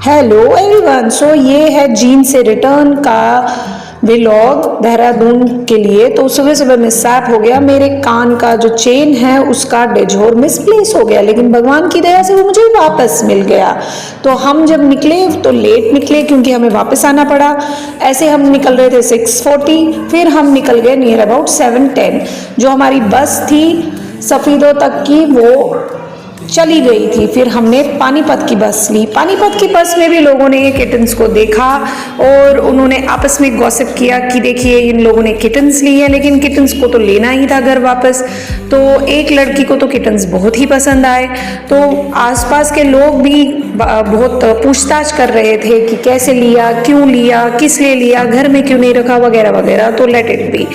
Hello everyone. सो ये है gene से रिटर्न का व्लॉग देहरादून के लिए। तो सुबह सुबह मिसहैप हो गया, मेरे कान का जो चेन है उसका डिजोर मिसप्लेस हो गया, लेकिन भगवान की दया से वो मुझे वापस मिल गया। तो हम जब निकले तो लेट निकले क्योंकि हमें वापस आना पड़ा। ऐसे हम निकल रहे थे 6:40, फिर हम निकल गए नियर अबाउट 7:10। जो हमारी बस थी सफीदों तक की वो चली गई थी। फिर हमने पानीपत की बस ली। पानीपत की बस में भी लोगों ने किटन्स को देखा और उन्होंने आपस में गॉसिप किया कि देखिए इन लोगों ने किटन्स ली है, लेकिन किटन्स को तो लेना ही था घर वापस। तो एक लड़की को तो किटन्स बहुत ही पसंद आए, तो आसपास के लोग भी बहुत पूछताछ कर रहे थे कि कैसे लिया, क्यों लिया, किस लिए लिया, घर में क्यों नहीं रखा, वगैरह वगैरह। तो लेट इट बी।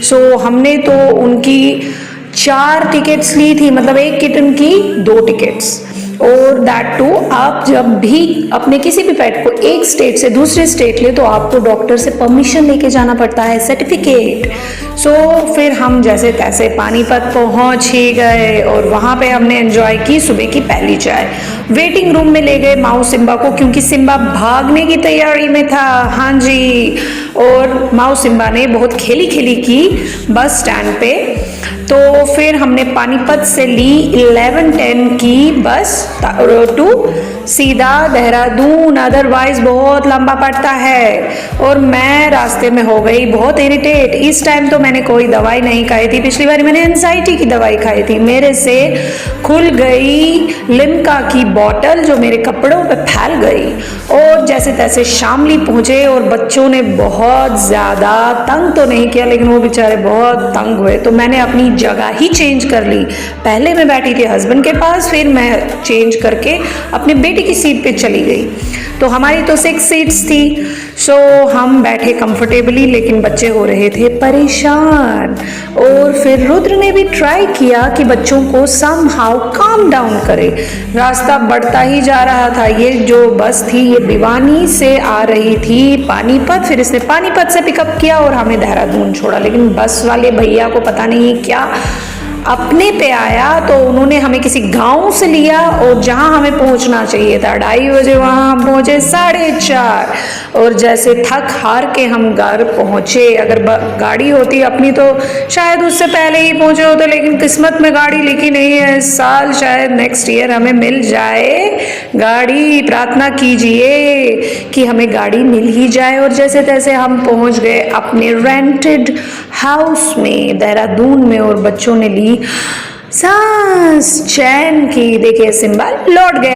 सो हमने तो उनकी 4 टिकट्स ली थी, मतलब एक किटन की 2 टिकट्स। और दैट टू, आप जब भी अपने किसी भी पेट को एक स्टेट से दूसरे स्टेट ले तो आपको डॉक्टर से परमिशन लेके जाना पड़ता है, सर्टिफिकेट। सो फिर हम जैसे तैसे पानीपत पहुंच ही गए और वहाँ पे हमने एंजॉय की सुबह की पहली चाय। वेटिंग रूम में ले गए माऊ सिम्बा को क्योंकि सिम्बा भागने की तैयारी में था। हाँ जी। और माऊ सिम्बा ने बहुत खेली खेली की बस स्टैंड पे। तो फिर हमने पानीपत से ली 11:10 की बस टू सीधा देहरादून, अदरवाइज बहुत लंबा पड़ता है। और मैं रास्ते में हो गई बहुत इरिटेट। इस टाइम तो मैंने कोई दवाई नहीं खाई थी, पिछली बार मैंने एंजाइटी की दवाई खाई थी। मेरे से खुल गई लिम्का की बोतल जो मेरे कपड़ों पे फैल गई। और जैसे तैसे शामली पहुंचे और बच्चों ने बहुत ज़्यादा तंग तो नहीं किया, लेकिन वो बेचारे बहुत तंग हुए। तो मैंने अपनी जगह ही चेंज कर ली। पहले मैं बैठी थी हस्बैंड के पास, फिर मैं चेंज करके अपने बेटे की सीट पे चली गई। तो हमारी तो 6 सीट्स थी। सो हम बैठे कंफर्टेबली, लेकिन बच्चे हो रहे थे परेशान। और फिर रुद्र ने भी ट्राई किया कि बच्चों को समहाउ काम डाउन करे। रास्ता बढ़ता ही जा रहा था। ये जो बस थी ये भिवानी से आ रही थी पानीपत, फिर इसने पानीपत से पिकअप किया और हमें देहरादून छोड़ा। लेकिन बस वाले भैया को पता नहीं क्या अपने पे आया, तो उन्होंने हमें किसी गांव से लिया और जहां हमें पहुंचना चाहिए था 2:30 बजे वहां हम पहुंचे 4:30। और जैसे थक हार के हम घर पहुंचे। अगर गाड़ी होती अपनी तो शायद उससे पहले ही पहुंचे होते, लेकिन किस्मत में गाड़ी लिखी नहीं है इस साल। शायद नेक्स्ट ईयर हमें मिल जाए गाड़ी। प्रार्थना कीजिए कि हमें गाड़ी मिल ही जाए। और जैसे तैसे हम पहुंच गए अपने रेंटेड हाउस में देहरादून में, और बच्चों ने ली सांस चैन की। देखिए सिम्बा लौट गया।